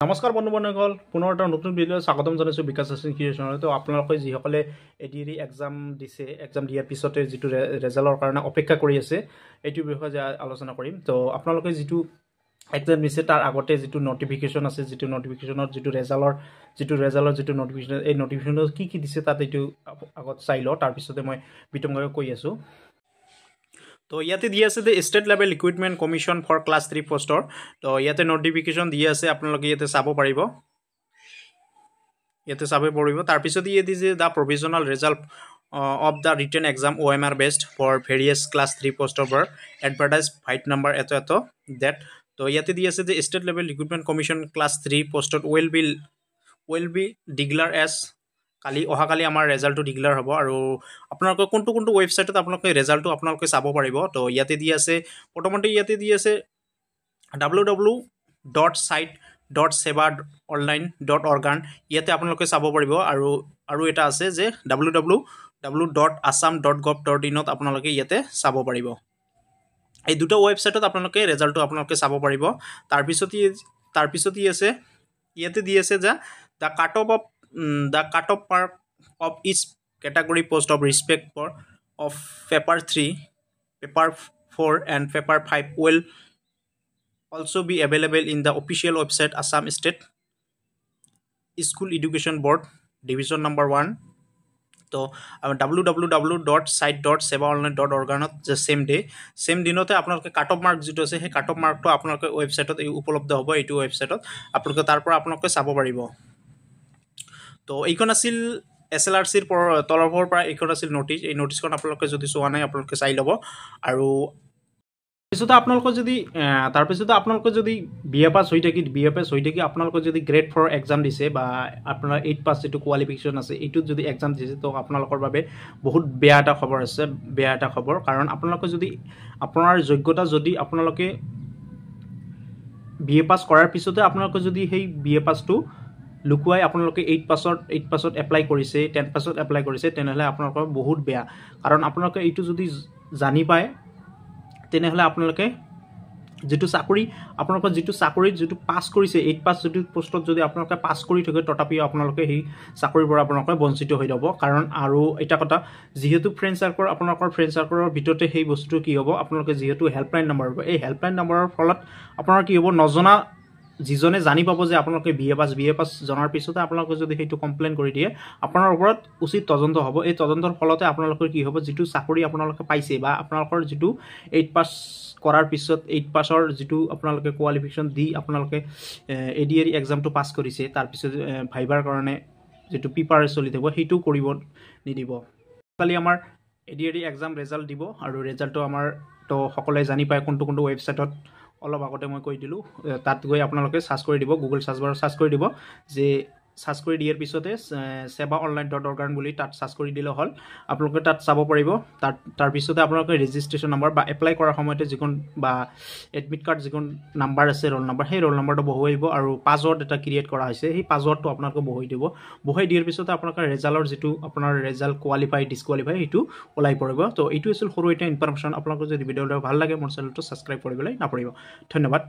নমস্কাৰ বন্ধু-বান্ধৱীসকল, পুনৰ এটা নতুন ভিডিঅ'লৈ স্বাগতম জনাইছোঁ বিকাশ আছিং ক্ৰিয়েশ্যনৰ। তো আপোনালোকে যিসকলে এডিআৰই এক্সাম দিছে, এক্সাম দিয়াৰ পিছতে যিটো ৰেজাল্টৰ কাৰণে অপেক্ষা কৰি আছে, এইটোৰ বিষয়ে আলোচনা কৰিম। তো আপোনালোকে যিটো এক্সাম দিছে তাৰ আগতে যিটো নটিফিকেশ্যন আছে, যিটো নটিফিকেশ্যনত যিটো ৰেজাল্টৰ যিটো নটিফিকেশ্যন, এই নটিফিকেশ্যনত কি কি দিছে তাত এইটো আগত চাই লওঁ, তাৰপিছতে মই বিতংভাৱে কৈ আছোঁ। তো ইয়াতে দি আছে যে state level recruitment commission for class 3 পোষ্টৰ। তো ইয়াতে নটিফিকেশ্যন দি আছে, আপোনালোকে ইয়াতে চাব পাৰিব, তাৰপিছত ইয়ে দিছে the provisional result of the written exam OMR based for various class 3 পোষ্টৰ for advertise fight number at date. তো ইয়াতে দি আছে যে state level recruitment commission class 3 পোষ্টত উইল বি ডিক্লেয়াৰ এজ অহাকালি আমাৰ ৰেজাল্টটো ডিক্লেয়াৰ হ'ব। আৰু আপোনালোকে কোনটো ৱেবছাইটত আপোনালোকে ৰেজাল্টটো আপোনালোকে চাব পাৰিব। তো ইয়াতে দি আছে, প্ৰথমতে ইয়াতে দি আছে www.site.seva.online.org, ইয়াতে আপোনালোকে চাব পাৰিব। আৰু এটা আছে যে www.assam.gov.in আপোনালোকে ইয়াতে চাব পাৰিব। এই দুটা ৱেবছাইটত আপোনালোকে ৰেজাল্টটো আপোনালোকে চাব পাৰিব। তাৰপিছত আছে ইয়াতে দি আছে যে the cut off mark of each category post of respect for of paper 3, paper 4 and paper 5 will also be available in the official website Assam State School Education Board Division number 1. তো www.site.seva.online.org যে চেম দিনতে আপোনালোকে কাট off mark যিটো আছে, সেই cut off মাৰ্কটো আপোনালোকে ৱেবছাইটত উপলব্ধ হ'ব। এইটো ৱেবছাইটত আপোনালোকে তাৰ পৰা আপোনালোকে চাব পাৰিব। তো এইখন আছিল SLRCৰ তৰফৰ পৰা এইখন আছিল নটিচ। এই নটিচখন আপোনালোকে যদি চোৱা নাই আপোনালোকে চাই ল'ব। আৰু তাৰপিছতে আপোনালোকে যদি BA পাছ হৈ থাকি আপোনালোকে যদি গ্ৰেড 4 এক্সাম দিছে বা আপোনাৰ 8 পাছ যিটো কোৱালিফিকেশ্যন আছে, এইটোত যদি এক্সাম দিছে, তো আপোনালোকৰ বাবে বহুত বেয়া এটা খবৰ। কাৰণ আপোনালোকে যদি আপোনাৰ যোগ্যতা যদি আপোনালোকে BA পাছ কৰাৰ পিছতে আপোনালোকে যদি সেই BA পাছটো লুকুৱাই আপোনালোকে 8 পাছত এপ্লাই কৰিছে, 10 পাছত এপ্লাই কৰিছে, তেনেহ'লে আপোনালোকৰ বহুত বেয়া। কাৰণ আপোনালোকে এইটো যদি জানি পায়, তেনেহ'লে আপোনালোকে যিটো চাকৰিত যিটো পাছ কৰিছে, 8 পাছ যিটো পোষ্টত যদি আপোনালোকে পাছ কৰি থাকে, তথাপিও আপোনালোকে সেই চাকৰিৰ পৰা আপোনালোকে বঞ্চিত হৈ যাব। কাৰণ আৰু এটা কথা, যিহেতু আপোনালোকৰ ফ্ৰেণ্ড চাৰ্কলৰ ভিতৰতে সেই বস্তুটো কি হ'ব, আপোনালোকে যিহেতু হেল্পলাইন নম্বৰ হ'ব, এই হেল্পলাইন নম্বৰৰ ফলত আপোনাৰ কি হ'ব, নজনা যিজনে জানি পাব যে আপোনালোকে BA পাছ জনাৰ পিছতে আপোনালোকে যদি সেইটো কমপ্লেইন কৰি দিয়ে, আপোনাৰ ওপৰত উচিত তদন্ত হ'ব। এই তদন্তৰ ফলতে আপোনালোকৰ কি হ'ব, যিটো চাকৰি আপোনালোকে পাইছে বা আপোনালোকৰ যিটো 8 পাছ কৰাৰ পিছত 8 পাছৰ যিটো আপোনালোকে কোৱালিফিকেশ্যন দি আপোনালোকে ADRE এক্সামটো পাছ কৰিছে, তাৰপিছত ভাইভাৰ কাৰণে যিটো প্ৰিপাৰেশ্যন চলি থাকিব, সেইটো কৰিব নিদিব। কালি আমাৰ ADRE এক্সাম ৰেজাল্ট দিব, আৰু ৰেজাল্টটো আমাৰ তো সকলোৱে জানি পায় কোনটো ৱেবছাইটত। অলপ আগতে মই কৈ দিলোঁ, তাত গৈ আপোনালোকে চাৰ্চ কৰি দিব, গুগল চাৰ্চ বাৰত চাৰ্চ কৰি দিব, যে চাৰ্চ কৰি দিয়াৰ পিছতে seva.online.org বুলি তাত চাৰ্চ কৰি দিলে হ'ল। আপোনালোকে তাত চাব পাৰিব। তাৰপিছতে আপোনালোকে ৰেজিষ্ট্ৰেশ্যন নম্বৰ বা এপ্লাই কৰাৰ সময়তে যিখন বা এডমিট কাৰ্ড যিখন নাম্বাৰ আছে, ৰোল নাম্বাৰ, সেই ৰোল নাম্বাৰটো বহুৱাই দিব। আৰু পাছৱৰ্ড এটা ক্ৰিয়েট কৰা হৈছে, সেই পাছৱৰ্ডটো আপোনালোকে বহুৱাই দিব। বহুৱাই দিয়াৰ পিছতে আপোনালোকে ৰেজাল্টৰ যিটো আপোনাৰ ৰেজাল্ট কোৱালিফাই ডিছকোৱালিফাই সেইটো ওলাই পৰিব। তো এইটো আছিল সৰু এটা ইনফৰমেশ্যন। আপোনালোকৰ যদি ভিডিঅ'টো ভাল লাগে, মোৰ চেনেলটো ছাবস্ক্ৰাইব কৰিবলৈ নাপাহৰিব। ধন্যবাদ।